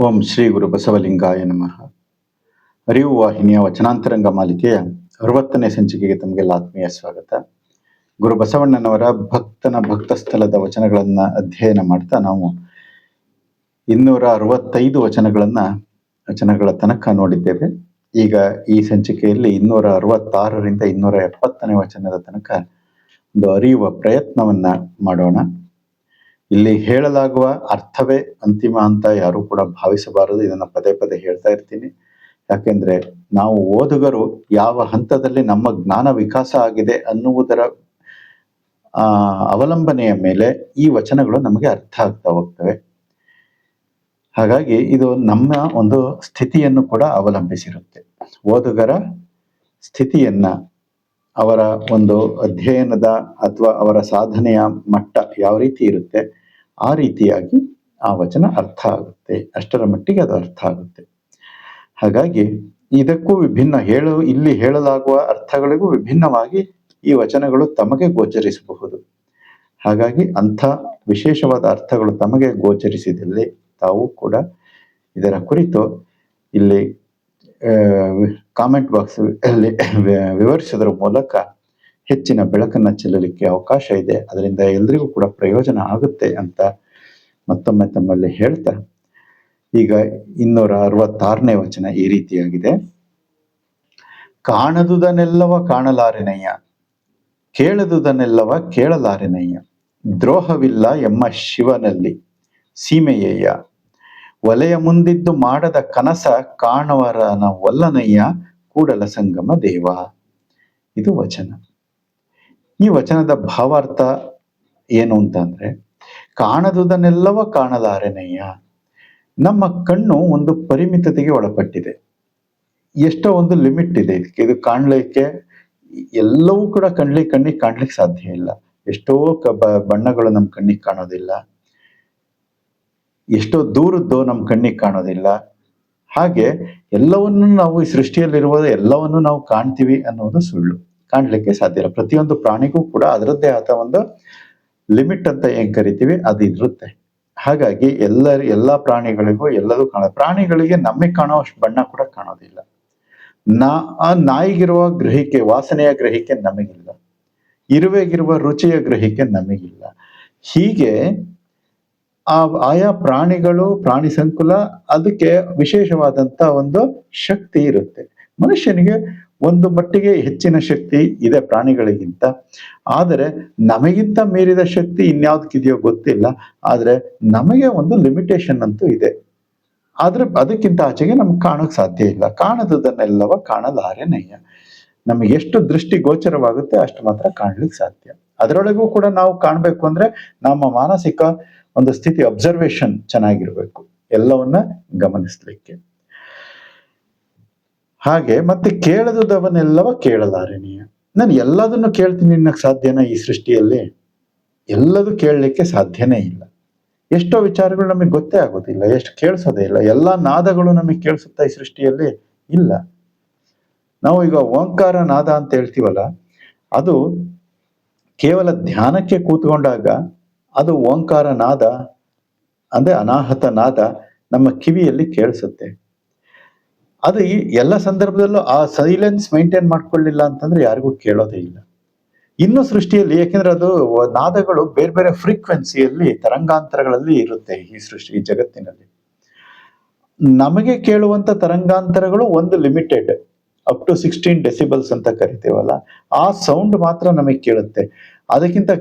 ಓಂ ಶ್ರೀ ಗುರು ಬಸವಲಿಂಗಾಯ ನಮಃ. ಅರಿವು ವಾಹಿನಿಯ ವಚನಾಂತರಂಗ ಮಾಲಿಕೆಯ 60ನೇ ಸಂಚಿಕೆಗೆ ತಮಗೆಲ್ಲ ಆತ್ಮೀಯ ಸ್ವಾಗತ. ಗುರು ಬಸವಣ್ಣನವರ ಭಕ್ತನ ಭಕ್ತಸ್ಥಲದ ವಚನಗಳನ್ನ ಅಧ್ಯಯನ ಮಾಡ್ತಾ ನಾವು 265 ವಚನಗಳ ತನಕ ನೋಡಿದ್ದೇವೆ. ಈಗ ಈ ಸಂಚಿಕೆಯಲ್ಲಿ 266ರಿಂದ 270ನೇ ವಚನದ ತನಕ ಒಂದು ಅರಿಯುವ ಪ್ರಯತ್ನವನ್ನ ಮಾಡೋಣ. ಇಲ್ಲಿ ಹೇಳಲಾಗುವ ಅರ್ಥವೇ ಅಂತಿಮ ಅಂತ ಯಾರು ಕೂಡ ಭಾವಿಸಬಾರದು. ಇದನ್ನ ಪದೇ ಪದೇ ಹೇಳ್ತಾ ಇರ್ತೀನಿ. ಯಾಕೆಂದ್ರೆ ನಾವು ಓದುಗರು ಯಾವ ಹಂತದಲ್ಲಿ ನಮ್ಮ ಜ್ಞಾನ ವಿಕಾಸ ಆಗಿದೆ ಅನ್ನುವುದರ ಅವಲಂಬನೆಯ ಮೇಲೆ ಈ ವಚನಗಳು ನಮಗೆ ಅರ್ಥ ಆಗ್ತಾ ಹೋಗ್ತವೆ. ಹಾಗಾಗಿ ಇದು ನಮ್ಮ ಒಂದು ಸ್ಥಿತಿಯನ್ನು ಕೂಡ ಅವಲಂಬಿಸಿರುತ್ತೆ. ಓದುಗರ ಸ್ಥಿತಿಯನ್ನ, ಅವರ ಒಂದು ಅಧ್ಯಯನದ ಅಥವಾ ಅವರ ಸಾಧನೆಯ ಮಟ್ಟ ಯಾವ ರೀತಿ ಇರುತ್ತೆ ಆ ರೀತಿಯಾಗಿ ಆ ವಚನ ಅರ್ಥ ಆಗುತ್ತೆ. ಅಷ್ಟರ ಮಟ್ಟಿಗೆ ಅದು ಅರ್ಥ ಆಗುತ್ತೆ. ಹಾಗಾಗಿ ಇದಕ್ಕೂ ಇಲ್ಲಿ ಹೇಳಲಾಗುವ ಅರ್ಥಗಳಿಗೂ ವಿಭಿನ್ನವಾಗಿ ಈ ವಚನಗಳು ತಮಗೆ ಗೋಚರಿಸಬಹುದು. ಹಾಗಾಗಿ ಅಂಥ ವಿಶೇಷವಾದ ಅರ್ಥಗಳು ತಮಗೆ ಗೋಚರಿಸಿದಲ್ಲಿ ತಾವು ಕೂಡ ಇದರ ಕುರಿತು ಇಲ್ಲಿ ಕಾಮೆಂಟ್ ಬಾಕ್ಸ್ ಅಲ್ಲಿ ವಿವರಿಸೋದ್ರ ಮೂಲಕ ಹೆಚ್ಚಿನ ಬೆಳಕನ್ನ ಚೆಲ್ಲಲಿಕ್ಕೆ ಅವಕಾಶ ಇದೆ. ಅದರಿಂದ ಎಲ್ರಿಗೂ ಕೂಡ ಪ್ರಯೋಜನ ಆಗುತ್ತೆ ಅಂತ ಮತ್ತೊಮ್ಮೆ ತಮ್ಮಲ್ಲಿ ಹೇಳ್ತಾ, ಈಗ 266ನೇ ವಚನ ಈ ರೀತಿಯಾಗಿದೆ. ಕಾಣದುದನ್ನೆಲ್ಲವ ಕಾಣಲಾರೆನಯ್ಯ, ಕೇಳದುದನ್ನೆಲ್ಲವ ಕೇಳಲಾರೆನಯ್ಯ, ದ್ರೋಹವಿಲ್ಲ ಎಮ್ಮ ಶಿವನಲ್ಲಿ ಸೀಮೆಯಯ್ಯ, ಒಲೆಯ ಮುಂದಿದ್ದು ಮಾಡದ ಕನಸ ಕಾಣವರನ ಒಲ್ಲನಯ್ಯ, ಕೂಡಲ ಸಂಗಮ ದೇವ. ಇದು ವಚನ. ಈ ವಚನದ ಭಾವಾರ್ಥ ಏನು ಅಂತಂದ್ರೆ, ಕಾಣದುದನ್ನೆಲ್ಲವ ಕಾಣಲಾರೆನಯ್ಯ. ನಮ್ಮ ಕಣ್ಣು ಒಂದು ಪರಿಮಿತತೆಗೆ ಒಳಪಟ್ಟಿದೆ. ಎಷ್ಟೋ ಒಂದು ಲಿಮಿಟ್ ಇದೆ ಇದಕ್ಕೆ. ಇದು ಕಾಣ್ಲಿಕ್ಕೆ ಎಲ್ಲವೂ ಕೂಡ ಕಣ್ಣಿಗೆ ಕಾಣ್ಲಿಕ್ಕೆ ಸಾಧ್ಯ ಇಲ್ಲ. ಎಷ್ಟೋ ಬಣ್ಣಗಳು ನಮ್ಮ ಕಣ್ಣಿಗೆ ಕಾಣೋದಿಲ್ಲ. ಎಷ್ಟೋ ದೂರದ್ದು ನಮ್ಮ ಕಣ್ಣಿಗೆ ಕಾಣೋದಿಲ್ಲ. ಹಾಗೆ ಎಲ್ಲವನ್ನೂ ನಾವು ಈ ಸೃಷ್ಟಿಯಲ್ಲಿರುವ ಎಲ್ಲವನ್ನೂ ನಾವು ಕಾಣ್ತೀವಿ ಅನ್ನೋದು ಸುಳ್ಳು. ಕಾಣ್ಲಿಕ್ಕೆ ಸಾಧ್ಯ ಇಲ್ಲ. ಪ್ರತಿಯೊಂದು ಪ್ರಾಣಿಗೂ ಕೂಡ ಅದರದ್ದೇ ಆದ ಒಂದು ಲಿಮಿಟ್ ಅಂತ ಏನ್ ಕರಿತೀವಿ ಅದು ಇರುತ್ತೆ. ಹಾಗಾಗಿ ಎಲ್ಲಾ ಪ್ರಾಣಿಗಳಿಗೂ ಎಲ್ಲದೂ ಪ್ರಾಣಿಗಳಿಗೆ ನಮಗೆ ಕಾಣೋ ಅಷ್ಟು ಬಣ್ಣ ಕೂಡ ಕಾಣೋದಿಲ್ಲ. ನಾಯಿಗಿರುವ ಗ್ರಹಿಕೆ, ವಾಸನೆಯ ಗ್ರಹಿಕೆ ನಮಗಿಲ್ಲ. ಇರುವೆಗಿರುವ ರುಚಿಯ ಗ್ರಹಿಕೆ ನಮಗಿಲ್ಲ. ಹೀಗೆ ಆಯಾ ಪ್ರಾಣಿಗಳು, ಪ್ರಾಣಿ ಸಂಕುಲ, ಅದಕ್ಕೆ ವಿಶೇಷವಾದಂತ ಒಂದು ಶಕ್ತಿ ಇರುತ್ತೆ. ಮನುಷ್ಯನಿಗೆ ಒಂದು ಮಟ್ಟಿಗೆ ಹೆಚ್ಚಿನ ಶಕ್ತಿ ಇದೆ ಪ್ರಾಣಿಗಳಿಗಿಂತ. ಆದರೆ ನಮಗಿಂತ ಮೀರಿದ ಶಕ್ತಿ ಇನ್ಯಾವ್ದಕ್ಕಿದೆಯೋ ಗೊತ್ತಿಲ್ಲ. ಆದ್ರೆ ನಮಗೆ ಒಂದು ಲಿಮಿಟೇಷನ್ ಅಂತೂ ಇದೆ. ಆದ್ರೆ ಅದಕ್ಕಿಂತ ಆಚೆಗೆ ನಮ್ಗೆ ಕಾಣೋಕ್ ಸಾಧ್ಯ ಇಲ್ಲ. ಕಾಣದುದನ್ನೆಲ್ಲವ ಕಾಣಲಾರೆನಯ್ಯ. ನಮಗೆ ಎಷ್ಟು ದೃಷ್ಟಿ ಗೋಚರವಾಗುತ್ತೆ ಅಷ್ಟು ಮಾತ್ರ ಕಾಣ್ಲಿಕ್ಕೆ ಸಾಧ್ಯ. ಅದರೊಳಗೂ ಕೂಡ ನಾವು ಕಾಣ್ಬೇಕು ಅಂದ್ರೆ ನಮ್ಮ ಮಾನಸಿಕ ಒಂದು ಸ್ಥಿತಿ, ಅಬ್ಸರ್ವೇಷನ್ ಚೆನ್ನಾಗಿರ್ಬೇಕು, ಎಲ್ಲವನ್ನ ಗಮನಿಸ್ಲಿಕ್ಕೆ. ಹಾಗೆ ಮತ್ತೆ ಕೇಳದುದವನ್ನೆಲ್ಲವ ಕೇಳಲಾರೆನಯ್ಯ. ನಾನು ಎಲ್ಲದನ್ನು ಕೇಳ್ತೀನಿ ಅನ್ನಕ್ ಸಾಧ್ಯನಾ? ಈ ಸೃಷ್ಟಿಯಲ್ಲಿ ಎಲ್ಲದೂ ಕೇಳಲಿಕ್ಕೆ ಸಾಧ್ಯನೇ ಇಲ್ಲ. ಎಷ್ಟೋ ವಿಚಾರಗಳು ನಮಗೆ ಗೊತ್ತೇ ಆಗೋದಿಲ್ಲ, ಎಷ್ಟು ಕೇಳಿಸೋದೇ ಇಲ್ಲ. ಎಲ್ಲಾ ನಾದಗಳು ನಮಗೆ ಕೇಳಿಸುತ್ತಾ ಈ ಸೃಷ್ಟಿಯಲ್ಲಿ ಇಲ್ಲ. ನಾವು ಈಗ ಓಂಕಾರ ನಾದ ಅಂತ ಹೇಳ್ತೀವಲ್ಲ, ಅದು ಕೇವಲ ಧ್ಯಾನಕ್ಕೆ ಕೂತ್ಕೊಂಡಾಗ ಅದು ಓಂಕಾರ ನಾದ ಅಂದ್ರೆ ಅನಾಹತ ನಾದ ನಮ್ಮ ಕಿವಿಯಲ್ಲಿ ಕೇಳಿಸುತ್ತೆ. ಅದು ಎಲ್ಲ ಸಂದರ್ಭದಲ್ಲೂ ಆ ಸೈಲೆನ್ಸ್ ಮೇಂಟೈನ್ ಮಾಡ್ಕೊಳ್ಳಿಲ್ಲ ಅಂತಂದ್ರೆ ಯಾರಿಗೂ ಕೇಳೋದೇ ಇಲ್ಲ. ಇನ್ನು ಸೃಷ್ಟಿಯಲ್ಲಿ, ಯಾಕೆಂದ್ರೆ ಅದು ನಾದಗಳು ಬೇರೆ ಬೇರೆ ಫ್ರೀಕ್ವೆನ್ಸಿಯಲ್ಲಿ, ತರಂಗಾಂತರಗಳಲ್ಲಿ ಇರುತ್ತೆ ಈ ಜಗತ್ತಿನಲ್ಲಿ. ನಮಗೆ ಕೇಳುವಂತ ತರಂಗಾಂತರಗಳು ಒಂದು ಲಿಮಿಟೆಡ್, ಅಪ್ ಟು 16 ಡೆಸಿಬಲ್ಸ್ ಅಂತ ಕರಿತೀವಲ್ಲ, ಆ ಸೌಂಡ್ ಮಾತ್ರ ನಮಗೆ ಕೇಳುತ್ತೆ. ಅದಕ್ಕಿಂತ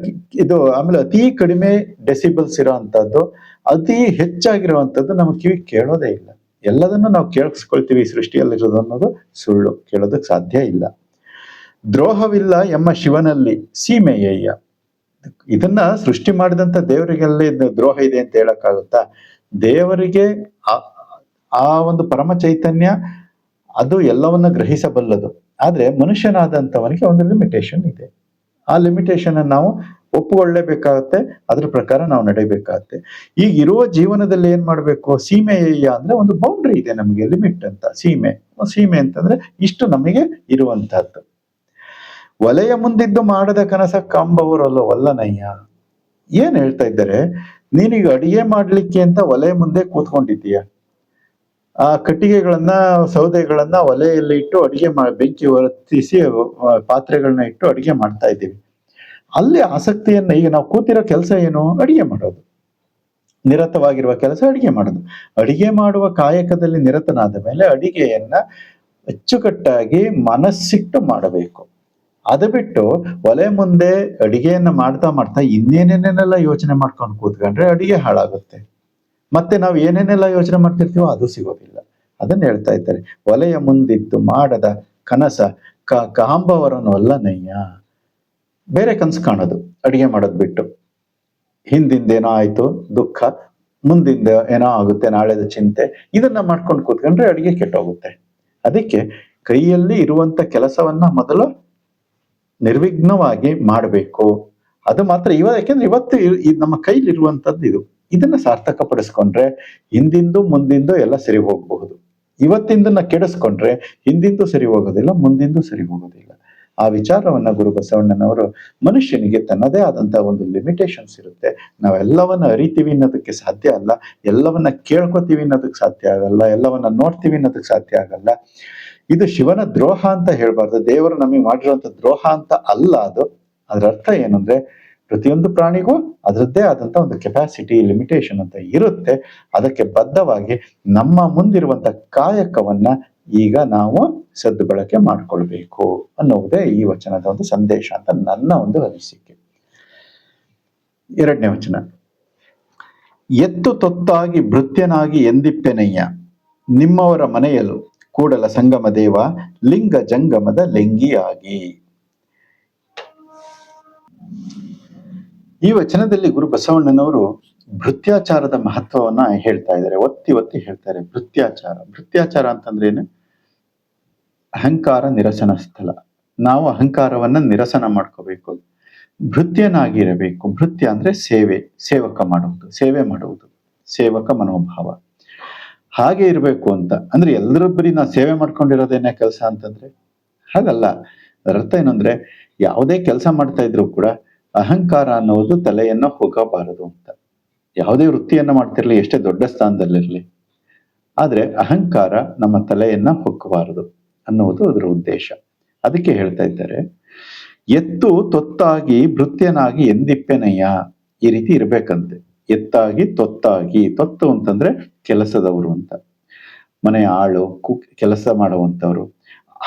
ಆಮೇಲೆ ಅತಿ ಕಡಿಮೆ ಡೆಸಿಬಲ್ಸ್ ಇರೋವಂಥದ್ದು, ಅತಿ ಹೆಚ್ಚಾಗಿರುವಂಥದ್ದು ನಮ್ಮ ಕಿವಿ ಕೇಳೋದೇ ಇಲ್ಲ. ಎಲ್ಲದನ್ನು ನಾವು ಕೇಳಿಸ್ಕೊಳ್ತೀವಿ ಈ ಸೃಷ್ಟಿಯಲ್ಲಿರೋದು ಅನ್ನೋದು ಸುಳ್ಳು. ಕೇಳೋದಕ್ಕೆ ಸಾಧ್ಯ ಇಲ್ಲ. ದ್ರೋಹವಿಲ್ಲ ಎಮ್ಮ ಶಿವನಲ್ಲಿ ಸೀಮೆಯಯ್ಯ. ಇದನ್ನ ಸೃಷ್ಟಿ ಮಾಡಿದಂತ ದೇವರಿಗೆಲ್ಲಿ ದ್ರೋಹ ಇದೆ ಅಂತ ಹೇಳಕ್ಕಾಗುತ್ತಾ? ದೇವರಿಗೆ ಆ ಒಂದು ಪರಮ ಚೈತನ್ಯ ಅದು ಎಲ್ಲವನ್ನ ಗ್ರಹಿಸಬಲ್ಲದು. ಆದ್ರೆ ಮನುಷ್ಯನಾದಂಥವನಿಗೆ ಒಂದು ಲಿಮಿಟೇಷನ್ ಇದೆ. ಆ ಲಿಮಿಟೇಷನ್ ಅನ್ನು ನಾವು ಒಪ್ಪಿಕೊಳ್ಳೇಬೇಕಾಗತ್ತೆ. ಅದ್ರ ಪ್ರಕಾರ ನಾವು ನಡೆಯಬೇಕಾಗತ್ತೆ. ಈಗ ಇರುವ ಜೀವನದಲ್ಲಿ ಏನ್ ಮಾಡ್ಬೇಕು? ಸೀಮೆಯಯ್ಯ ಅಂದ್ರೆ ಒಂದು ಬೌಂಡ್ರಿ ಇದೆ ನಮಗೆ, ಲಿಮಿಟ್ ಅಂತ. ಸೀಮೆ ಅಂತಂದ್ರೆ ಇಷ್ಟು ನಮಗೆ ಇರುವಂತಹದ್ದು. ಒಲೆಯ ಮುಂದಿದ್ದು ಮಾಡದ ಕನಸ ಕಾಂಬವರಲ್ಲ ಒಲ್ಲನಯ್ಯ. ಏನ್ ಹೇಳ್ತಾ ಇದ್ದಾರೆ? ನೀನೀಗ ಅಡಿಗೆ ಮಾಡ್ಲಿಕ್ಕೆ ಅಂತ ಒಲೆಯ ಮುಂದೆ ಕೂತ್ಕೊಂಡಿದ್ದೀಯ. ಆ ಕಟ್ಟಿಗೆಗಳನ್ನ, ಸೌದೆಗಳನ್ನ ಒಲೆಯಲ್ಲಿ ಇಟ್ಟು ಅಡಿಗೆ ಬೆಂಕಿ ಹೊತ್ತಿಸಿ ಪಾತ್ರೆಗಳನ್ನ ಇಟ್ಟು ಅಡಿಗೆ ಮಾಡ್ತಾ ಇದ್ದೀವಿ. ಅಲ್ಲಿ ಆಸಕ್ತಿಯನ್ನ, ಈಗ ನಾವು ಕೂತಿರೋ ಕೆಲಸ ಏನು? ಅಡಿಗೆ ಮಾಡೋದು. ನಿರತವಾಗಿರುವ ಕೆಲಸ ಅಡಿಗೆ ಮಾಡೋದು. ಅಡಿಗೆ ಮಾಡುವ ಕಾಯಕದಲ್ಲಿ ನಿರತನಾದ ಮೇಲೆ ಅಡಿಗೆಯನ್ನ ಅಚ್ಚುಕಟ್ಟಾಗಿ ಮನಸ್ಸಿಟ್ಟು ಮಾಡಬೇಕು. ಅದು ಬಿಟ್ಟು ಒಲೆ ಮುಂದೆ ಅಡಿಗೆಯನ್ನ ಮಾಡ್ತಾ ಮಾಡ್ತಾ ಇನ್ನೇನೇನೆಲ್ಲ ಯೋಚನೆ ಮಾಡ್ಕೊಂಡು ಕೂತ್ಕೊಂಡ್ರೆ ಅಡಿಗೆ ಹಾಳಾಗುತ್ತೆ. ಮತ್ತೆ ನಾವು ಏನೇನೆಲ್ಲ ಯೋಚನೆ ಮಾಡ್ತಿರ್ತೀವೋ ಅದು ಸಿಗೋದಿಲ್ಲ. ಅದನ್ನ ಹೇಳ್ತಾ ಇದ್ದಾರೆ, ಒಲೆಯ ಮುಂದಿದ್ದು ಮಾಡದ ಕನಸ ಕಾಂಬವರನು ಅಲ್ಲ ನಯ್ಯ. ಬೇರೆ ಕನಸು ಕಾಣೋದು ಅಡಿಗೆ ಮಾಡೋದ್ ಬಿಟ್ಟು. ಹಿಂದಿಂದೇನೋ ಆಯ್ತು ದುಃಖ, ಮುಂದಿಂದ ಏನೋ ಆಗುತ್ತೆ ನಾಳೆದ ಚಿಂತೆ, ಇದನ್ನ ಮಾಡ್ಕೊಂಡು ಕೂತ್ಕೊಂಡ್ರೆ ಅಡಿಗೆ ಕೆಟ್ಟೋಗುತ್ತೆ. ಅದಕ್ಕೆ ಕೈಯಲ್ಲಿ ಇರುವಂತ ಕೆಲಸವನ್ನ ಮೊದಲು ನಿರ್ವಿಘ್ನವಾಗಿ ಮಾಡಬೇಕು. ಅದು ಮಾತ್ರ ಯಾಕೆಂದ್ರೆ ಇವತ್ತು ನಮ್ಮ ಕೈಲಿರುವಂತದ್ದು ಇದು. ಇದನ್ನ ಸಾರ್ಥಕ ಪಡಿಸ್ಕೊಂಡ್ರೆ ಹಿಂದಿಂದು ಮುಂದಿಂದು ಎಲ್ಲ ಸರಿ ಹೋಗಬಹುದು. ಇವತ್ತಿಂದನ್ನ ಕೆಡಿಸ್ಕೊಂಡ್ರೆ ಹಿಂದಿಂದು ಸರಿ ಹೋಗೋದಿಲ್ಲ, ಮುಂದಿಂದು ಸರಿ ಹೋಗೋದಿಲ್ಲ. ಆ ವಿಚಾರವನ್ನ ಗುರು ಬಸವಣ್ಣನವರು, ಮನುಷ್ಯನಿಗೆ ತನ್ನದೇ ಆದಂತಹ ಒಂದು ಲಿಮಿಟೇಷನ್ಸ್ ಇರುತ್ತೆ. ನಾವೆಲ್ಲವನ್ನ ಅರಿತೀವಿ ಅನ್ನೋದಕ್ಕೆ ಸಾಧ್ಯ ಅಲ್ಲ, ಎಲ್ಲವನ್ನ ಕೇಳ್ಕೊತೀವಿ ಅನ್ನೋದಕ್ಕೆ ಸಾಧ್ಯ ಆಗಲ್ಲ, ಎಲ್ಲವನ್ನ ನೋಡ್ತೀವಿ ಅನ್ನೋದಕ್ಕೆ ಸಾಧ್ಯ ಆಗಲ್ಲ. ಇದು ಶಿವನ ದ್ರೋಹ ಅಂತ ಹೇಳ್ಬಾರ್ದು, ದೇವರು ನಮಗೆ ಮಾಡಿರುವಂತ ದ್ರೋಹ ಅಂತ ಅಲ್ಲ ಅದು. ಅದ್ರ ಅರ್ಥ ಏನಂದ್ರೆ, ಪ್ರತಿಯೊಂದು ಪ್ರಾಣಿಗೂ ಅದರದ್ದೇ ಆದಂತ ಒಂದು ಕೆಪಾಸಿಟಿ, ಲಿಮಿಟೇಷನ್ ಅಂತ ಇರುತ್ತೆ. ಅದಕ್ಕೆ ಬದ್ಧವಾಗಿ ನಮ್ಮ ಮುಂದಿರುವಂತ ಕಾಯಕವನ್ನ ಈಗ ನಾವು ಸದ್ಬಳಕೆ ಮಾಡ್ಕೊಳ್ಬೇಕು ಅನ್ನೋದೇ ಈ ವಚನದ ಒಂದು ಸಂದೇಶ ಅಂತ ನನ್ನ ಒಂದು ಅನಿಸಿಕೆ. 2ನೇ ವಚನ, ಎತ್ತು ತೊತ್ತಾಗಿ ಭೃತ್ಯನಾಗಿ ಎಂದಿಪ್ಪೆನಯ್ಯ, ನಿಮ್ಮವರ ಮನೆಯಲು ಕೂಡಲ ಸಂಗಮ ದೇವ, ಲಿಂಗ ಜಂಗಮದ ಲಿಂಗಿಯಾಗಿ. ಈ ವಚನದಲ್ಲಿ ಗುರು ಬಸವಣ್ಣನವರು ಭೃತ್ಯಾಚಾರದ ಮಹತ್ವವನ್ನ ಹೇಳ್ತಾ ಇದ್ದಾರೆ, ಒತ್ತಿ ಒತ್ತಿ ಹೇಳ್ತಾರೆ. ಭೃತ್ಯಾಚಾರ ಅಂತಂದ್ರೆ ಏನು? ಅಹಂಕಾರ ನಿರಸನ ಸ್ಥಳ. ನಾವು ಅಹಂಕಾರವನ್ನ ನಿರಸನ ಮಾಡ್ಕೋಬೇಕು, ಭೃತ್ಯನಾಗಿರಬೇಕು. ಭೃತ್ಯ ಅಂದ್ರೆ ಸೇವಕ ಮಾಡುವುದು, ಸೇವೆ ಮಾಡುವುದು, ಸೇವಕ ಮನೋಭಾವ. ಹಾಗೆ ಇರಬೇಕು ಅಂತ ಅಂದ್ರೆ ಎಲ್ಲರೊಬ್ಬರಿ ನಾವು ಸೇವೆ ಮಾಡ್ಕೊಂಡಿರೋದೇನೇ ಕೆಲಸ ಅಂತಂದ್ರೆ ಹಾಗಲ್ಲ. ಅದರ ಅರ್ಥ ಏನಂದ್ರೆ, ಯಾವುದೇ ಕೆಲಸ ಮಾಡ್ತಾ ಇದ್ರು ಕೂಡ ಅಹಂಕಾರ ಅನ್ನೋದು ತಲೆಯನ್ನ ಹೋಗಬಾರದು ಅಂತ. ಯಾವುದೇ ವೃತ್ತಿಯನ್ನ ಮಾಡ್ತಿರ್ಲಿ, ಎಷ್ಟೇ ದೊಡ್ಡ ಸ್ಥಾನದಲ್ಲಿರ್ಲಿ, ಆದ್ರೆ ಅಹಂಕಾರ ನಮ್ಮ ತಲೆಯನ್ನ ಹೊಕ್ಕಬಾರದು ಅನ್ನುವುದು ಅದರ ಉದ್ದೇಶ. ಅದಕ್ಕೆ ಹೇಳ್ತಾ ಇದ್ದಾರೆ, ಎತ್ತು ತೊತ್ತಾಗಿ ಭೃತ್ಯನಾಗಿ ಎಂದಿಪ್ಪೆನಯ್ಯ. ಈ ರೀತಿ ಇರ್ಬೇಕಂತೆ, ಎತ್ತಾಗಿ ತೊತ್ತಾಗಿ. ತೊತ್ತು ಅಂತಂದ್ರೆ ಕೆಲಸದವರು ಅಂತ, ಮನೆಯ ಆಳು, ಕೆಲಸ ಮಾಡುವಂತವ್ರು,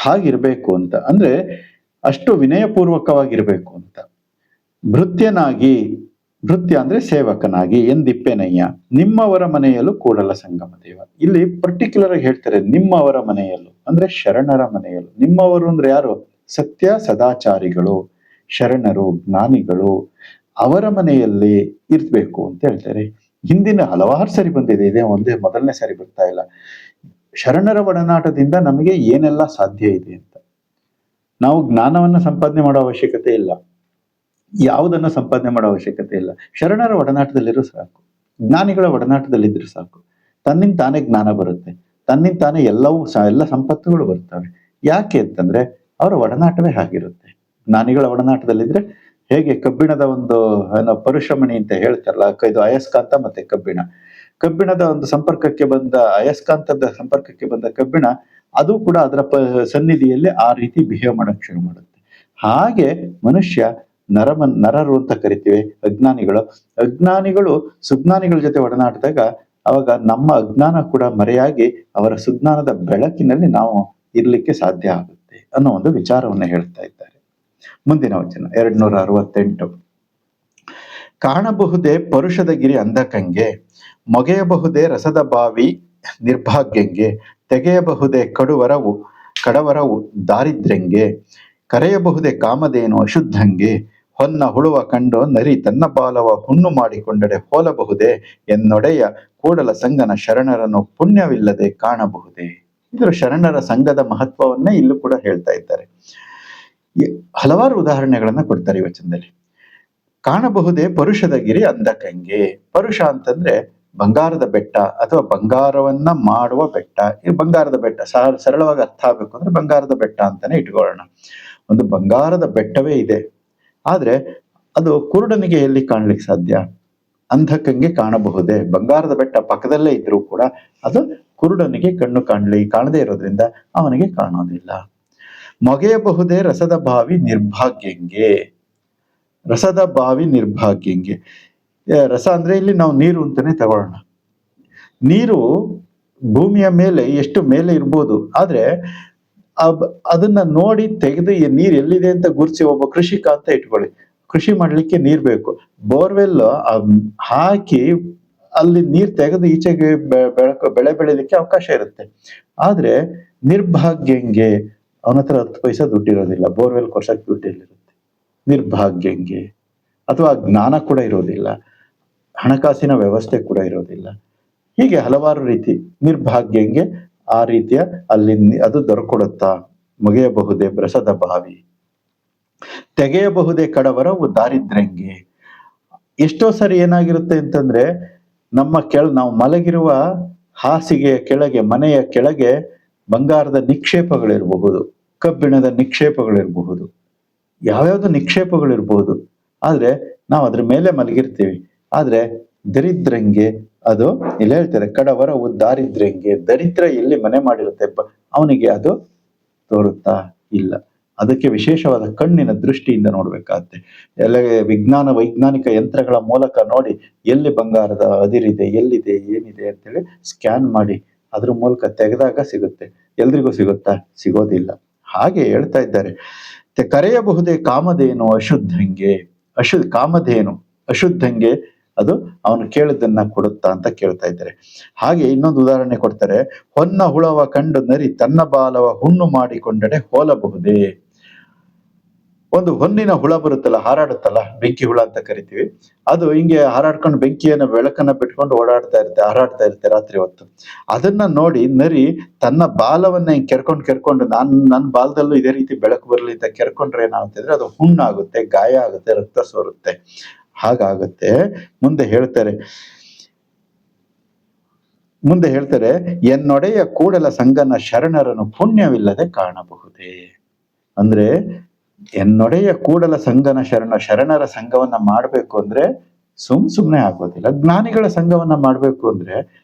ಹಾಗಿರ್ಬೇಕು ಅಂತ. ಅಂದ್ರೆ ಅಷ್ಟು ವಿನಯಪೂರ್ವಕವಾಗಿರ್ಬೇಕು ಅಂತ. ಭೃತ್ಯನಾಗಿ, ಭೃತ್ಯ ಅಂದ್ರೆ ಸೇವಕನಾಗಿ, ಎಂದಿಪ್ಪೆನಯ್ಯ, ನಿಮ್ಮವರ ಮನೆಯಲ್ಲೂ ಕೂಡಲ ಸಂಗಮ ದೇವ. ಇಲ್ಲಿ ಪರ್ಟಿಕ್ಯುಲರ್ ಆಗಿ ಹೇಳ್ತಾರೆ ನಿಮ್ಮವರ ಮನೆಯಲ್ಲೂ, ಅಂದ್ರೆ ಶರಣರ ಮನೆಯಲ್ಲೂ. ನಿಮ್ಮವರು ಅಂದ್ರೆ ಯಾರು? ಸತ್ಯ ಸದಾಚಾರಿಗಳು, ಶರಣರು, ಜ್ಞಾನಿಗಳು, ಅವರ ಮನೆಯಲ್ಲಿ ಇರ್ಬೇಕು ಅಂತ ಹೇಳ್ತಾರೆ. ಹಿಂದಿನ ಹಲವಾರು ಸರಿ ಬಂದಿದೆ, ಇದೇ ಒಂದೇ ಮೊದಲನೇ ಸಾರಿ ಬರ್ತಾ ಇಲ್ಲ. ಶರಣರ ಒಡನಾಟದಿಂದ ನಮಗೆ ಏನೆಲ್ಲ ಸಾಧ್ಯ ಇದೆ ಅಂತ. ನಾವು ಜ್ಞಾನವನ್ನ ಸಂಪಾದನೆ ಮಾಡೋ ಅವಶ್ಯಕತೆ ಇಲ್ಲ, ಯಾವುದನ್ನ ಸಂಪಾದನೆ ಮಾಡೋ ಅವಶ್ಯಕತೆ ಇಲ್ಲ. ಶರಣರ ಒಡನಾಟದಲ್ಲಿರೋ ಸಾಕು, ಜ್ಞಾನಿಗಳ ಒಡನಾಟದಲ್ಲಿದ್ರು ಸಾಕು. ತನ್ನಿಂದ ತಾನೇ ಜ್ಞಾನ ಬರುತ್ತೆ, ತನ್ನಿಂದ ತಾನೇ ಎಲ್ಲ ಸಂಪತ್ತುಗಳು ಬರ್ತವೆ. ಯಾಕೆ ಅಂತಂದ್ರೆ ಅವರ ಒಡನಾಟವೇ ಹಾಗಿರುತ್ತೆ. ಜ್ಞಾನಿಗಳ ಒಡನಾಟದಲ್ಲಿದ್ರೆ ಹೇಗೆ ಕಬ್ಬಿಣದ ಒಂದು ಪರುಷಮಣಿ ಅಂತ ಹೇಳ್ತಾರಲ್ಲ, ಇದು ಅಯಸ್ಕಾಂತ ಮತ್ತೆ ಕಬ್ಬಿಣದ ಒಂದು ಸಂಪರ್ಕಕ್ಕೆ ಬಂದ, ಅಯಸ್ಕಾಂತದ ಸಂಪರ್ಕಕ್ಕೆ ಬಂದ ಕಬ್ಬಿಣ, ಅದು ಕೂಡ ಅದರ ಸನ್ನಿಧಿಯಲ್ಲಿ ಆ ರೀತಿ ಬಿಹೇವ್ ಮಾಡಕ್ ಶುರು ಮಾಡುತ್ತೆ. ಹಾಗೆ ಮನುಷ್ಯ ನರರು ಅಂತ ಕರಿತೀವಿ. ಅಜ್ಞಾನಿಗಳು ಸುಜ್ಞಾನಿಗಳ ಜೊತೆ ಒಡನಾಡಿದಾಗ ಅವಾಗ ನಮ್ಮ ಅಜ್ಞಾನ ಕೂಡ ಮರೆಯಾಗಿ ಅವರ ಸುಜ್ಞಾನದ ಬೆಳಕಿನಲ್ಲಿ ನಾವು ಇರ್ಲಿಕ್ಕೆ ಸಾಧ್ಯ ಆಗುತ್ತೆ ಅನ್ನೋ ಒಂದು ವಿಚಾರವನ್ನ ಹೇಳ್ತಾ ಇದ್ದಾರೆ. ಮುಂದಿನ ವಚನ 268, ಕಾಣಬಹುದೇ ಪರುಷದ ಗಿರಿ ಅಂಧಕಂಗೆ, ಮೊಗೆಯಬಹುದೇ ರಸದ ಬಾವಿ ನಿರ್ಭಾಗ್ಯಂಗೆ, ತೆಗೆಯಬಹುದೇ ಕಡವರವು ದಾರಿದ್ರ್ಯಂಗೆ, ಕರೆಯಬಹುದೇ ಕಾಮಧೇನು ಅಶುದ್ಧಂಗೆ, ಹೊನ್ನ ಹುಳುವ ಕಂಡು ನರಿ ತನ್ನ ಬಾಲವ ಹುಣ್ಣು ಮಾಡಿಕೊಂಡರೆ ಹೋಲಬಹುದೇ, ಎನ್ನೊಡೆಯ ಕೂಡಲ ಸಂಗನ ಶರಣರನ್ನು ಪುಣ್ಯವಿಲ್ಲದೆ ಕಾಣಬಹುದೇ. ಇದರ ಶರಣರ ಸಂಘದ ಮಹತ್ವವನ್ನೇ ಇಲ್ಲೂ ಕೂಡ ಹೇಳ್ತಾ ಇದ್ದಾರೆ. ಹಲವಾರು ಉದಾಹರಣೆಗಳನ್ನ ಕೊಡ್ತಾರೆ ಈ ವಚನದಲ್ಲಿ. ಕಾಣಬಹುದೇ ಪರುಷದ ಗಿರಿ ಅಂಧಕಂಗೆ. ಪರುಷ ಅಂತಂದ್ರೆ ಬಂಗಾರದ ಬೆಟ್ಟ ಅಥವಾ ಬಂಗಾರವನ್ನ ಮಾಡುವ ಬೆಟ್ಟ. ಇದು ಬಂಗಾರದ ಬೆಟ್ಟ ಸರಳವಾಗಿ ಅರ್ಥ ಆಗ್ಬೇಕು ಅಂದ್ರೆ ಬಂಗಾರದ ಬೆಟ್ಟ ಅಂತಾನೆ ಇಟ್ಕೊಳ್ಳೋಣ. ಒಂದು ಬಂಗಾರದ ಬೆಟ್ಟವೇ ಇದೆ, ಆದ್ರೆ ಅದು ಕುರುಡನಿಗೆ ಎಲ್ಲಿ ಕಾಣ್ಲಿಕ್ಕೆ ಸಾಧ್ಯ? ಅಂಧಕಂಗೆ ಕಾಣಬಹುದೇ. ಬಂಗಾರದ ಬೆಟ್ಟ ಪಕ್ಕದಲ್ಲೇ ಇದ್ರೂ ಕೂಡ ಅದು ಕುರುಡನಿಗೆ ಕಣ್ಣು ಕಾಣದೇ ಇರೋದ್ರಿಂದ ಅವನಿಗೆ ಕಾಣೋದಿಲ್ಲ. ಮೊಗೆಯಬಹುದೇ ರಸದ ಬಾವಿ ನಿರ್ಭಾಗ್ಯಂಗೆ. ರಸದ ಬಾವಿ ನಿರ್ಭಾಗ್ಯಂಗೆ. ರಸ ಅಂದ್ರೆ ಇಲ್ಲಿ ನಾವು ನೀರು ಅಂತಾನೆ ತಗೊಳ್ಳೋಣ. ನೀರು ಭೂಮಿಯ ಮೇಲೆ ಎಷ್ಟು ಮೇಲೆ ಇರ್ಬೋದು, ಆದ್ರೆ ಅದನ್ನ ನೋಡಿ ತೆಗೆದು ಈ ನೀರ್ ಎಲ್ಲಿದೆ ಅಂತ ಗುರುತಿಸಿ ಒಬ್ಬ ಕೃಷಿಕ ಅಂತ ಇಟ್ಕೊಳ್ಳಿ, ಕೃಷಿ ಮಾಡ್ಲಿಕ್ಕೆ ನೀರ್ ಬೇಕು. ಬೋರ್ವೆಲ್ ಹಾಕಿ ಅಲ್ಲಿ ನೀರ್ ತೆಗೆದು ಈಚೆಗೆ ಬೆಳೆ ಬೆಳಿಲಿಕ್ಕೆ ಅವಕಾಶ ಇರುತ್ತೆ. ಆದ್ರೆ ನಿರ್ಭಾಗ್ಯಂಗೆ ಅವನ ಹತ್ರ 10 ಪೈಸಾ ದುಡ್ಡಿರೋದಿಲ್ಲ, ಬೋರ್ವೆಲ್ ಕೊರ್ಸಕ್ ದುಡ್ಡಿರುತ್ತೆ. ನಿರ್ಭಾಗ್ಯಂಗೆ. ಅಥವಾ ಜ್ಞಾನ ಕೂಡ ಇರೋದಿಲ್ಲ, ಹಣಕಾಸಿನ ವ್ಯವಸ್ಥೆ ಕೂಡ ಇರೋದಿಲ್ಲ. ಹೀಗೆ ಹಲವಾರು ರೀತಿ ನಿರ್ಭಾಗ್ಯಂಗೆ ಆ ರೀತಿಯ ಅಲ್ಲಿ ಅದು ದೊರಕೊಡುತ್ತಾ. ಮುಗಿಯಬಹುದೇ ರಸದ ಬಾವಿ, ತೆಗೆಯಬಹುದೇ ಕಡವರವು ದಾರಿದ್ರ್ಯಂಗೆ. ಎಷ್ಟೋ ಸರಿ ಏನಾಗಿರುತ್ತೆ ಅಂತಂದ್ರೆ, ನಾವು ಮಲಗಿರುವ ಹಾಸಿಗೆಯ ಕೆಳಗೆ, ಮನೆಯ ಕೆಳಗೆ ಬಂಗಾರದ ನಿಕ್ಷೇಪಗಳಿರಬಹುದು, ಕಬ್ಬಿಣದ ನಿಕ್ಷೇಪಗಳಿರಬಹುದು, ಯಾವ್ಯಾವ್ದು ನಿಕ್ಷೇಪಗಳಿರ್ಬಹುದು. ಆದ್ರೆ ನಾವು ಅದ್ರ ಮೇಲೆ ಮಲಗಿರ್ತೀವಿ. ಆದ್ರೆ ದರಿದ್ರಂಗೆ ಅದು ಇಲ್ಲಿ ಹೇಳ್ತಾರೆ, ಕಡವರವು ದಾರಿದ್ರ್ಯಂಗೆ. ದರಿದ್ರ ಎಲ್ಲಿ ಮನೆ ಮಾಡಿರುತ್ತೆ ಅವನಿಗೆ ಅದು ತೋರುತ್ತಾ ಇಲ್ಲ. ಅದಕ್ಕೆ ವಿಶೇಷವಾದ ಕಣ್ಣಿನ ದೃಷ್ಟಿಯಿಂದ ನೋಡ್ಬೇಕಾಗತ್ತೆ. ಎಲ್ಲ ವೈಜ್ಞಾನಿಕ ಯಂತ್ರಗಳ ಮೂಲಕ ನೋಡಿ ಎಲ್ಲಿ ಬಂಗಾರದ ಅದಿರಿದೆ, ಎಲ್ಲಿದೆ, ಏನಿದೆ ಅಂತೇಳಿ ಸ್ಕ್ಯಾನ್ ಮಾಡಿ ಅದ್ರ ಮೂಲಕ ತೆಗೆದಾಗ ಸಿಗುತ್ತೆ. ಎಲ್ರಿಗೂ ಸಿಗುತ್ತಾ? ಸಿಗೋದಿಲ್ಲ. ಹಾಗೆ ಹೇಳ್ತಾ ಇದ್ದಾರೆ, ಕರೆಯಬಹುದೇ ಕಾಮಧೇನು ಅಶುದ್ಧಂಗೆ. ಕಾಮಧೇನು ಅಶುದ್ಧಂಗೆ, ಅದು ಅವನು ಕೇಳಿದ್ದನ್ನ ಕೊಡುತ್ತಾ ಅಂತ ಕೇಳ್ತಾ ಇದ್ದಾರೆ. ಹಾಗೆ ಇನ್ನೊಂದು ಉದಾಹರಣೆ ಕೊಡ್ತಾರೆ, ಹೊನ್ನ ಹುಳವ ಕಂಡು ನರಿ ತನ್ನ ಬಾಲವ ಹುಣ್ಣು ಮಾಡಿಕೊಂಡರೆ ಹೋಲಬಹುದೇ. ಒಂದು ಹೊನ್ನಿನ ಹುಳ ಬರುತ್ತಲ್ಲ, ಹಾರಾಡುತ್ತಲ್ಲ, ಬೆಂಕಿ ಹುಳ ಅಂತ ಕರಿತೀವಿ. ಅದು ಹಿಂಗೆ ಹಾರಾಡ್ಕೊಂಡು ಬೆಳಕನ್ನ ಬಿಟ್ಕೊಂಡು ಹಾರಾಡ್ತಾ ಇರುತ್ತೆ ರಾತ್ರಿ ಹೊತ್ತು. ಅದನ್ನ ನೋಡಿ ನರಿ ತನ್ನ ಬಾಲವನ್ನ ಕೆರ್ಕೊಂಡು ನನ್ನ ಬಾಲದಲ್ಲೂ ಇದೇ ರೀತಿ ಬೆಳಕು ಬರಲಿ ಅಂತ ಕೆರ್ಕೊಂಡ್ರೆ ಏನಾಗುತ್ತೆ, ಅದು ಹುಣ್ಣಾಗುತ್ತೆ, ಗಾಯ ಆಗುತ್ತೆ, ರಕ್ತ ಸೋರುತ್ತೆ. ಹಾಗಾಗುತ್ತೆ. ಮುಂದೆ ಹೇಳ್ತಾರೆ, ಎನ್ನೊಡೆಯ ಕೂಡಲ ಸಂಗನ ಶರಣರನ್ನು ಪುಣ್ಯವಿಲ್ಲದೆ ಕಾಣಬಹುದೇ. ಅಂದ್ರೆ ಎನ್ನೊಡೆಯ ಕೂಡಲ ಸಂಗನ ಶರಣರ ಸಂಘವನ್ನ ಮಾಡ್ಬೇಕು ಅಂದ್ರೆ ಸುಮ್ನೆ ಆಗೋದಿಲ್ಲ. ಜ್ಞಾನಿಗಳ ಸಂಘವನ್ನ ಮಾಡ್ಬೇಕು ಅಂದ್ರೆ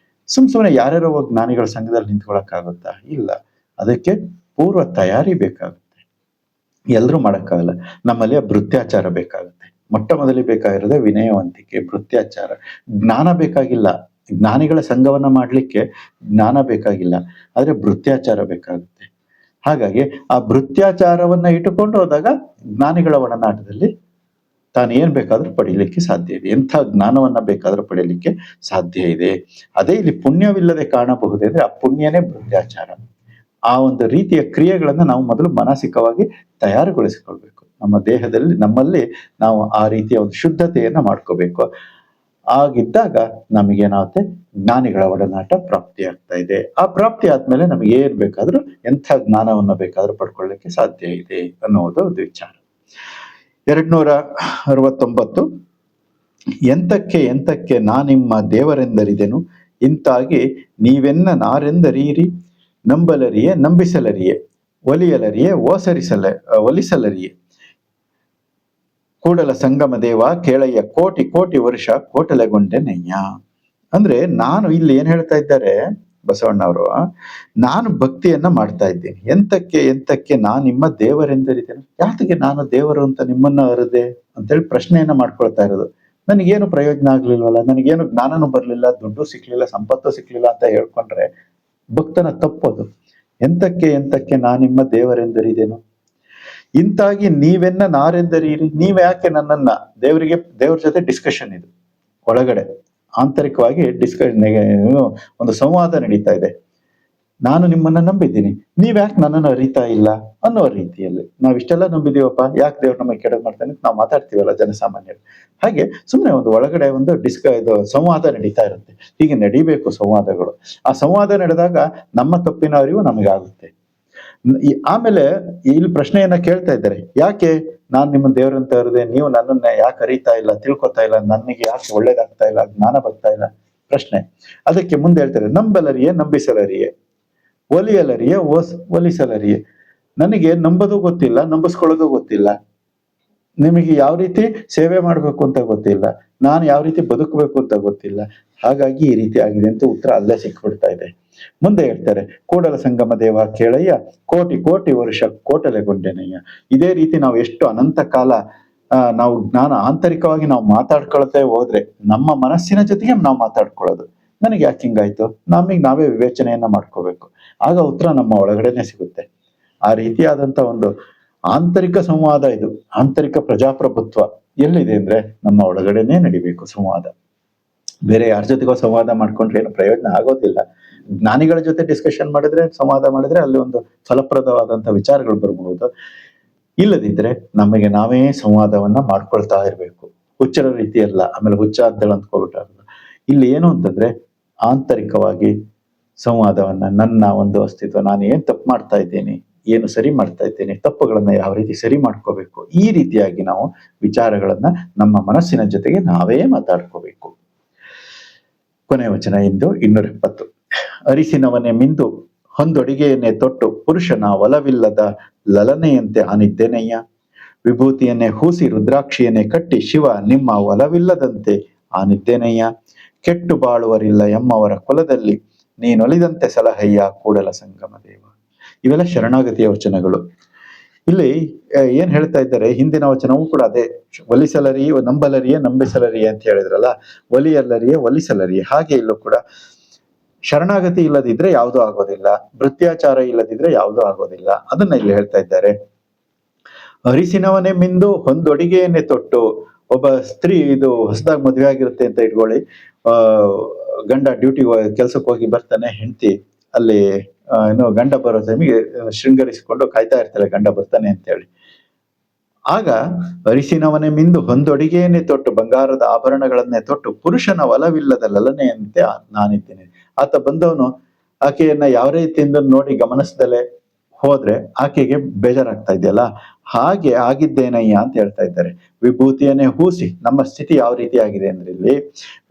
ಸುಮ್ನೆ ಯಾರ್ಯಾರೋ ಜ್ಞಾನಿಗಳ ಸಂಘದಲ್ಲಿ ನಿಂತ್ಕೊಳಕ್ಕಾಗುತ್ತಾ? ಇಲ್ಲ. ಅದಕ್ಕೆ ಪೂರ್ವ ತಯಾರಿ ಬೇಕಾಗುತ್ತೆ. ಎಲ್ರೂ ಮಾಡಕ್ಕಾಗಲ್ಲ. ನಮ್ಮಲ್ಲಿ ಭೃತ್ಯಾಚಾರ ಬೇಕಾಗುತ್ತೆ. ಮೊಟ್ಟ ಮೊದಲಿಗೆ ಬೇಕಾಗಿರೋದೇ ವಿನಯವಂತಿಕೆ, ಭೃತ್ಯಾಚಾರ. ಜ್ಞಾನ ಬೇಕಾಗಿಲ್ಲ. ಜ್ಞಾನಿಗಳ ಸಂಘವನ್ನ ಮಾಡ್ಲಿಕ್ಕೆ ಜ್ಞಾನ ಬೇಕಾಗಿಲ್ಲ, ಆದ್ರೆ ಭೃತ್ಯಾಚಾರ ಬೇಕಾಗುತ್ತೆ. ಹಾಗಾಗಿ ಆ ಭೃತ್ಯಾಚಾರವನ್ನ ಇಟ್ಟುಕೊಂಡು ಹೋದಾಗ ಜ್ಞಾನಿಗಳ ಒಡನಾಟದಲ್ಲಿ ತಾನು ಏನ್ ಬೇಕಾದ್ರೂ ಪಡೀಲಿಕ್ಕೆ ಸಾಧ್ಯ ಇದೆ. ಎಂಥ ಜ್ಞಾನವನ್ನ ಬೇಕಾದ್ರೂ ಪಡೀಲಿಕ್ಕೆ ಸಾಧ್ಯ ಇದೆ. ಅದೇ ಇಲ್ಲಿ ಪುಣ್ಯವಿಲ್ಲದೆ ಕಾಣಬಹುದೇ ಅಂದ್ರೆ ಆ ಪುಣ್ಯನೇ ಭೃತ್ಯಾಚಾರ. ಆ ಒಂದು ರೀತಿಯ ಕ್ರಿಯೆಗಳನ್ನ ನಾವು ಮೊದಲು ಮಾನಸಿಕವಾಗಿ ತಯಾರುಗೊಳಿಸಿಕೊಳ್ಬೇಕು. ನಮ್ಮ ದೇಹದಲ್ಲಿ, ನಮ್ಮಲ್ಲಿ ನಾವು ಆ ರೀತಿಯ ಒಂದು ಶುದ್ಧತೆಯನ್ನ ಮಾಡ್ಕೋಬೇಕು. ಆಗಿದ್ದಾಗ ನಮಗೇನಾಗುತ್ತೆ, ಜ್ಞಾನಿಗಳ ಒಡನಾಟ ಪ್ರಾಪ್ತಿ ಆಗ್ತಾ ಇದೆ. ಆ ಪ್ರಾಪ್ತಿ ಆದ್ಮೇಲೆ ನಮಗೆ ಏನ್ ಬೇಕಾದ್ರೂ, ಎಂಥ ಜ್ಞಾನವನ್ನ ಬೇಕಾದ್ರೂ ಪಡ್ಕೊಳ್ಳಿಕ್ಕೆ ಸಾಧ್ಯ ಇದೆ ಅನ್ನೋದು ಒಂದು ವಿಚಾರ. 269 ಎಂತಕ್ಕೆ ನಾನಿಮ್ಮ ದೇವರೆಂದರಿದೆನು, ಇಂತಾಗಿ ನೀವೆನ್ನ ನಾರೆಂದರೀರಿ, ನಂಬಲರಿಯೇ ನಂಬಿಸಲರಿಯೇ, ಒಲಿಯಲರಿಯೇ ಒಲಿಸಲರಿಯೇ, ಕೂಡಲ ಸಂಗಮ ದೇವ ಕೇಳಯ್ಯ ಕೋಟಿ ಕೋಟಿ ವರ್ಷ ಕೋಟಲೆಗೊಂಡೆ ನಯ್ಯ. ಅಂದ್ರೆ ನಾನು ಇಲ್ಲಿ ಏನ್ ಹೇಳ್ತಾ ಇದ್ದಾರೆ ಬಸವಣ್ಣವರು, ನಾನು ಭಕ್ತಿಯನ್ನ ಮಾಡ್ತಾ ಇದ್ದೀನಿ. ಎಂತಕ್ಕೆ ನಾನು ನಿಮ್ಮ ದೇವರೆಂದರಿದ್ದೇನೆ. ಯಾತಕ್ಕೆ ನಾನು ದೇವರು ಅಂತ ನಿಮ್ಮನ್ನ ಅರದೆ ಅಂತೇಳಿ ಪ್ರಶ್ನೆಯನ್ನ ಮಾಡ್ಕೊಳ್ತಾ ಇರೋದು. ನನಗೇನು ಪ್ರಯೋಜನ ಆಗ್ಲಿಲ್ವಲ್ಲ, ನನಗೇನು ಜ್ಞಾನನೂ ಬರ್ಲಿಲ್ಲ, ದುಡ್ಡು ಸಿಕ್ಲಿಲ್ಲ, ಸಂಪತ್ತು ಸಿಕ್ಲಿಲ್ಲ ಅಂತ ಹೇಳ್ಕೊಂಡ್ರೆ ಭಕ್ತನ ತಪ್ಪೋದು. ಎಂತಕ್ಕೆ ನಾನಿಮ್ಮ ದೇವರೆಂದರಿದೇನು, ಇಂತಾಗಿ ನೀವೆನ್ನ ನಾರೆಂದರೀರಿ. ನೀವ್ ಯಾಕೆ ನನ್ನನ್ನ, ದೇವ್ರ ಜೊತೆ ಡಿಸ್ಕಷನ್ ಇದು ಒಳಗಡೆ ಆಂತರಿಕವಾಗಿ ಒಂದು ಸಂವಾದ ನಡೀತಾ ಇದೆ. ನಾನು ನಿಮ್ಮನ್ನ ನಂಬಿದ್ದೀನಿ, ನೀವ್ ಯಾಕೆ ನನ್ನನ್ನು ಅರಿತಾ ಇಲ್ಲ ಅನ್ನೋ ರೀತಿಯಲ್ಲಿ. ನಾವಿಷ್ಟೆಲ್ಲ ನಂಬಿದೀವಪ್ಪ, ಯಾಕೆ ದೇವ್ರು ನಮಗೆ ಕೆಡದ್ ಮಾಡ್ತಾನೆ ನಾವು ಮಾತಾಡ್ತೀವಲ್ಲ ಜನಸಾಮಾನ್ಯರು. ಹಾಗೆ ಸುಮ್ಮನೆ ಒಂದು ಒಳಗಡೆ ಒಂದು ಸಂವಾದ ನಡೀತಾ ಇರುತ್ತೆ. ಹೀಗೆ ನಡಿಬೇಕು ಸಂವಾದಗಳು. ಆ ಸಂವಾದ ನಡೆದಾಗ ನಮ್ಮ ತಪ್ಪಿನ ಅರಿವು ನಮಗಾಗುತ್ತೆ. ಆಮೇಲೆ ಇಲ್ಲಿ ಪ್ರಶ್ನೆಯನ್ನ ಕೇಳ್ತಾ ಇದ್ದಾರೆ, ಯಾಕೆ ನಾನ್ ನಿಮ್ಮ ದೇವರಂತ ಅರಿದೆ, ನೀವು ನನ್ನನ್ನ ಯಾಕೆ ಅರಿತಾ ಇಲ್ಲ, ತಿಳ್ಕೊತಾ ಇಲ್ಲ, ನನಗೆ ಯಾಕೆ ಒಳ್ಳೇದಾಗ್ತಾ ಇಲ್ಲ, ಜ್ಞಾನ ಬರ್ತಾ ಇಲ್ಲ ಪ್ರಶ್ನೆ. ಅದಕ್ಕೆ ಮುಂದೆ ಹೇಳ್ತಾರೆ, ನಂಬಲರಿಯೇ ನಂಬಿಸಲರಿಯೇ, ಒಲಿಯಲರಿಯೇ ಒಲಿಸಲರಿಯೇ. ನನಗೆ ನಂಬೋದು ಗೊತ್ತಿಲ್ಲ, ನಂಬಿಸ್ಕೊಳ್ಳೋದು ಗೊತ್ತಿಲ್ಲ, ನಿಮಗೆ ಯಾವ ರೀತಿ ಸೇವೆ ಮಾಡ್ಬೇಕು ಅಂತ ಗೊತ್ತಿಲ್ಲ, ನಾನು ಯಾವ ರೀತಿ ಬದುಕಬೇಕು ಅಂತ ಗೊತ್ತಿಲ್ಲ. ಹಾಗಾಗಿ ಈ ರೀತಿ ಆಗಿದೆ ಅಂತ ಉತ್ತರ ಅಲ್ಲೇ ಸಿಕ್ಬಿಡ್ತಾ ಇದೆ. ಮುಂದೆ ಹೇಳ್ತಾರೆ, ಕೂಡಲ ಸಂಗಮ ದೇವ ಕೇಳಯ್ಯ, ಕೋಟಿ ಕೋಟಿ ವರ್ಷ ಕೋಟಲೆಗೊಂಡೆನಯ್ಯ. ಇದೇ ರೀತಿ ನಾವು ಎಷ್ಟು ಅನಂತ ಕಾಲ ನಾವು ಜ್ಞಾನ ಆಂತರಿಕವಾಗಿ ನಾವು ಮಾತಾಡ್ಕೊಳ್ತೇ ಹೋದ್ರೆ, ನಮ್ಮ ಮನಸ್ಸಿನ ಜೊತೆಗೆ ನಾವು ಮಾತಾಡ್ಕೊಳ್ಳೋದು, ನನಗೆ ಯಾಕೆ ಹಿಂಗಾಯ್ತು, ನಮಗೆ ನಾವೇ ವಿವೇಚನೆಯನ್ನ ಮಾಡ್ಕೋಬೇಕು. ಆಗ ಉತ್ತರ ನಮ್ಮ ಒಳಗಡೆನೆ ಸಿಗುತ್ತೆ. ಆ ರೀತಿಯಾದಂತ ಒಂದು ಆಂತರಿಕ ಸಂವಾದ ಇದು. ಆಂತರಿಕ ಪ್ರಜಾಪ್ರಭುತ್ವ ಎಲ್ಲಿದೆ ಅಂದ್ರೆ ನಮ್ಮ ಒಳಗಡೆನೆ ನಡಿಬೇಕು ಸಂವಾದ. ಬೇರೆ ಯಾರ ಜೊತೆಗೋ ಸಂವಾದ ಮಾಡ್ಕೊಂಡ್ರೆ ಏನು ಪ್ರಯೋಜನ ಆಗೋದಿಲ್ಲ. ಜ್ಞಾನಿಗಳ ಜೊತೆ ಡಿಸ್ಕಷನ್ ಮಾಡಿದ್ರೆ, ಸಂವಾದ ಮಾಡಿದ್ರೆ ಅಲ್ಲಿ ಒಂದು ಫಲಪ್ರದವಾದಂತ ವಿಚಾರಗಳು ಬರ್ಬಹುದು. ಇಲ್ಲದಿದ್ರೆ ನಮಗೆ ನಾವೇ ಸಂವಾದವನ್ನ ಮಾಡ್ಕೊಳ್ತಾ ಇರ್ಬೇಕು, ಹುಚ್ಚರ ರೀತಿ ಅಲ್ಲ. ಆಮೇಲೆ ಹುಚ್ಚ ಅಂತೇಳಿ ಅಂದ್ಕೊಬಿಟ್ಟಾರಲ್ಲ. ಇಲ್ಲಿ ಏನು ಅಂತಂದ್ರೆ ಆಂತರಿಕವಾಗಿ ಸಂವಾದವನ್ನ, ನನ್ನ ಒಂದು ಅಸ್ತಿತ್ವ, ನಾನು ಏನ್ ತಪ್ಪು ಮಾಡ್ತಾ ಇದ್ದೀನಿ, ಏನು ಸರಿ ಮಾಡ್ತಾ ಇದ್ದೇನೆ, ತಪ್ಪುಗಳನ್ನ ಯಾವ ರೀತಿ ಸರಿ ಮಾಡ್ಕೋಬೇಕು, ಈ ರೀತಿಯಾಗಿ ನಾವು ವಿಚಾರಗಳನ್ನ ನಮ್ಮ ಮನಸ್ಸಿನ ಜೊತೆಗೆ ನಾವೇ ಮಾತಾಡ್ಕೋಬೇಕು. ಕೊನೆಯ ವಚನ 270. ಅರಿಸಿನವನೇ ಮಿಂದು ಹೊಂದೊಡಿಗೆಯನ್ನೇ ತೊಟ್ಟು ಪುರುಷನ ಒಲವಿಲ್ಲದ ಲಲನೆಯಂತೆ ಆನಿದ್ದೇನಯ್ಯ. ವಿಭೂತಿಯನ್ನೇ ಹೂಸಿ ರುದ್ರಾಕ್ಷಿಯನ್ನೇ ಕಟ್ಟಿ ಶಿವ ನಿಮ್ಮ ಒಲವಿಲ್ಲದಂತೆ ಆನಿದ್ದೇನಯ್ಯ. ಕೆಟ್ಟು ಬಾಳುವರಿಲ್ಲ ಎಮ್ಮವರ ಕುಲದಲ್ಲಿ ನೀನೊಲಿದಂತೆ ಸಲಹಯ್ಯ ಕೂಡಲ ಸಂಗಮ ದೇವ. ಇವೆಲ್ಲ ಶರಣಾಗತಿಯ ವಚನಗಳು. ಇಲ್ಲಿ ಏನ್ ಹೇಳ್ತಾ ಇದ್ದಾರೆ, ಹಿಂದಿನ ವಚನವೂ ಕೂಡ ಅದೇ, ಒಲಿಸಲರಿಯೇ ನಂಬಲರಿಯೇ ನಂಬಿಸಲರಿಯೇ ಅಂತ ಹೇಳಿದ್ರಲ್ಲ, ಒಲಿಯಲ್ಲರಿಯೇ ಒಲಿಸಲರಿಯೇ. ಹಾಗೆ ಇಲ್ಲೂ ಕೂಡ ಶರಣಾಗತಿ ಇಲ್ಲದಿದ್ರೆ ಯಾವುದೂ ಆಗೋದಿಲ್ಲ, ಭೃತ್ಯಾಚಾರ ಇಲ್ಲದಿದ್ರೆ ಯಾವುದೂ ಆಗೋದಿಲ್ಲ. ಅದನ್ನ ಇಲ್ಲಿ ಹೇಳ್ತಾ ಇದ್ದಾರೆ. ಅರಿಸಿನವನೇ ಮಿಂದು ಹೊಂದೊಡಿಗೆಯನ್ನೇ ತೊಟ್ಟು, ಒಬ್ಬ ಸ್ತ್ರೀ ಇದು ಹೊಸದಾಗಿ ಮದುವೆ ಆಗಿರುತ್ತೆ ಅಂತ ಇಟ್ಕೊಳ್ಳಿ, ಗಂಡ ಡ್ಯೂಟಿಗೆ ಕೆಲ್ಸಕ್ಕೆ ಹೋಗಿ ಬರ್ತಾನೆ, ಹೆಂಡತಿ ಅಲ್ಲಿ ಏನೋ ಗಂಡ ಬರೋ ಟೈಮಿಗೆ ಶೃಂಗರಿಸಿಕೊಂಡು ಕಾಯ್ತಾ ಇರ್ತಾಳೆ, ಗಂಡ ಬರ್ತಾನೆ ಅಂತ ಹೇಳಿ. ಆಗ ಅರಿಸಿನವನೇ ಮಿಂದು ಹೊಂದೊಡಿಗೆಯನ್ನೇ ತೊಟ್ಟು, ಬಂಗಾರದ ಆಭರಣಗಳನ್ನೇ ತೊಟ್ಟು ಪುರುಷನ ಒಲವಿಲ್ಲದ ಲಲನೆಯಂತೆ ನಾನಿದ್ದೇನೆ. ಆತ ಬಂದವನು ಆಕೆಯನ್ನ ಯಾವ ರೀತಿಯಿಂದ ನೋಡಿ ಗಮನಿಸ್ದಲೆ ಹೋದ್ರೆ ಆಕೆಗೆ ಬೇಜಾರಾಗ್ತಾ ಇದೆಯಲ್ಲ, ಹಾಗೆ ಆಗಿದ್ದೇನಯ್ಯ ಅಂತ ಹೇಳ್ತಾ ಇದ್ದಾರೆ. ವಿಭೂತಿಯನ್ನೇ ಹೂಸಿ, ನಮ್ಮ ಸ್ಥಿತಿ ಯಾವ ರೀತಿ ಆಗಿದೆ ಅಂದ್ರೆ ಇಲ್ಲಿ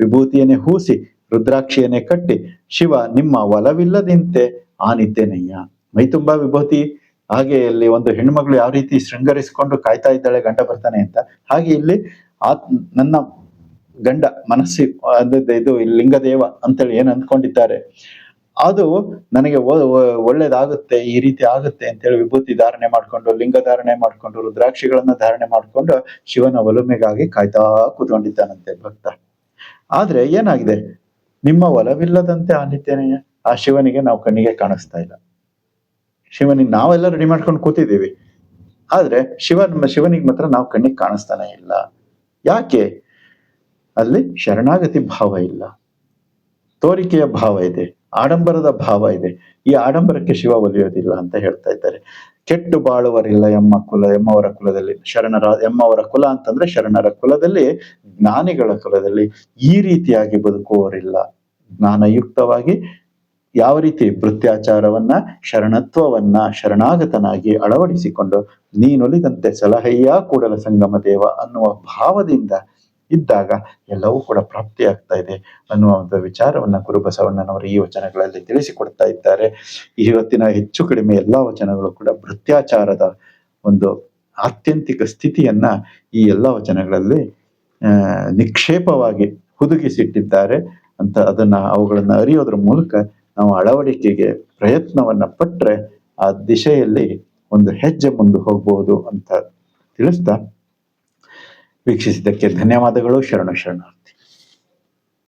ವಿಭೂತಿಯನ್ನೇ ಹೂಸಿ ರುದ್ರಾಕ್ಷಿಯನ್ನೇ ಕಟ್ಟಿ ಶಿವ ನಿಮ್ಮ ಒಲವಿಲ್ಲದಂತೆ ಆನಿದ್ದೇನಯ್ಯ. ಮೈ ತುಂಬಾ ವಿಭೂತಿ, ಹಾಗೆ ಇಲ್ಲಿ ಒಂದು ಹೆಣ್ಮಗಳು ಯಾವ ರೀತಿ ಶೃಂಗರಿಸಿಕೊಂಡು ಕಾಯ್ತಾ ಇದ್ದಾಳೆ ಗಂಡ ಬರ್ತಾನೆ ಅಂತ, ಹಾಗೆ ಇಲ್ಲಿ ನನ್ನ ಗಂಡ ಮನಸ್ಸಿ ಇದು ಲಿಂಗದೇವ ಅಂತೇಳಿ ಏನ್ ಅಂದ್ಕೊಂಡಿದ್ದಾರೆ, ಅದು ನನಗೆ ಒಳ್ಳೇದಾಗುತ್ತೆ, ಈ ರೀತಿ ಆಗುತ್ತೆ ಅಂತೇಳಿ ವಿಭೂತಿ ಧಾರಣೆ ಮಾಡ್ಕೊಂಡು, ಲಿಂಗ ಧಾರಣೆ ಮಾಡ್ಕೊಂಡು, ರುದ್ರಾಕ್ಷಿಗಳನ್ನ ಧಾರಣೆ ಮಾಡ್ಕೊಂಡು ಶಿವನ ಒಲುಮೆಗಾಗಿ ಕಾಯ್ತಾ ಕೂತ್ಕೊಂಡಿದ್ದಾನಂತೆ ಭಕ್ತ. ಆದ್ರೆ ಏನಾಗಿದೆ, ನಿಮ್ಮ ಒಲವಿಲ್ಲದಂತೆ ಆನಿದ್ದೇನೆಯ, ಆ ಶಿವನಿಗೆ ನಾವು ಕಣ್ಣಿಗೆ ಕಾಣಿಸ್ತಾ ಇಲ್ಲ. ಶಿವನಿಗೆ ನಾವೆಲ್ಲ ರೆಡಿ ಮಾಡ್ಕೊಂಡು ಕೂತಿದ್ದೀವಿ, ಆದ್ರೆ ಶಿವನಿಗೆ ಮಾತ್ರ ನಾವು ಕಣ್ಣಿಗೆ ಕಾಣಿಸ್ತಾನೆ ಇಲ್ಲ. ಯಾಕೆ? ಅಲ್ಲಿ ಶರಣಾಗತಿ ಭಾವ ಇಲ್ಲ, ತೋರಿಕೆಯ ಭಾವ ಇದೆ, ಆಡಂಬರದ ಭಾವ ಇದೆ. ಈ ಆಡಂಬರಕ್ಕೆ ಶಿವ ಒಲಿಯೋದಿಲ್ಲ ಅಂತ ಹೇಳ್ತಾ ಇದ್ದಾರೆ. ಕೆಟ್ಟು ಬಾಳುವರಿಲ್ಲ ಎಮ್ಮವರ ಕುಲದಲ್ಲಿ, ಎಮ್ಮವರ ಕುಲ ಅಂತಂದ್ರೆ ಶರಣರ ಕುಲದಲ್ಲಿ, ಜ್ಞಾನಿಗಳ ಕುಲದಲ್ಲಿ ಈ ರೀತಿಯಾಗಿ ಬದುಕುವವರಿಲ್ಲ. ಜ್ಞಾನಯುಕ್ತವಾಗಿ ಯಾವ ರೀತಿ ಭೃತ್ಯಾಚಾರವನ್ನ, ಶರಣತ್ವವನ್ನ ಶರಣಾಗತನಾಗಿ ಅಳವಡಿಸಿಕೊಂಡು ನೀನೊಲಿದಂತೆ ಸಲಹಯ್ಯ ಕೂಡಲ ಸಂಗಮ ದೇವ ಅನ್ನುವ ಭಾವದಿಂದ ಇದ್ದಾಗ ಎಲ್ಲವೂ ಕೂಡ ಪ್ರಾಪ್ತಿಯಾಗ್ತಾ ಇದೆ ಅನ್ನುವ ಒಂದು ವಿಚಾರವನ್ನ ಗುರುಬಸವಣ್ಣನವರು ಈ ವಚನಗಳಲ್ಲಿ ತಿಳಿಸಿಕೊಡ್ತಾ ಇದ್ದಾರೆ. ಇವತ್ತಿನ ಹೆಚ್ಚು ಕಡಿಮೆ ಎಲ್ಲಾ ವಚನಗಳು ಕೂಡ ಭೃತ್ಯಾಚಾರದ ಒಂದು ಆತ್ಯಂತಿಕ ಸ್ಥಿತಿಯನ್ನ ಈ ಎಲ್ಲಾ ವಚನಗಳಲ್ಲಿ ನಿಕ್ಷೇಪವಾಗಿ ಹುದುಗಿಸಿಟ್ಟಿದ್ದಾರೆ ಅಂತ. ಅವುಗಳನ್ನ ಅರಿಯೋದ್ರ ಮೂಲಕ ನಾವು ಅಳವಡಿಕೆಗೆ ಪ್ರಯತ್ನವನ್ನ ಪಟ್ರೆ ಆ ದಿಶೆಯಲ್ಲಿ ಒಂದು ಹೆಜ್ಜೆ ಮುಂದೆ ಹೋಗ್ಬಹುದು ಅಂತ ತಿಳಿಸ್ತಾ, ವೀಕ್ಷಿಸಿದ್ದಕ್ಕೆ ಧನ್ಯವಾದಗಳು. ಶರಣಾರ್ಥಿ.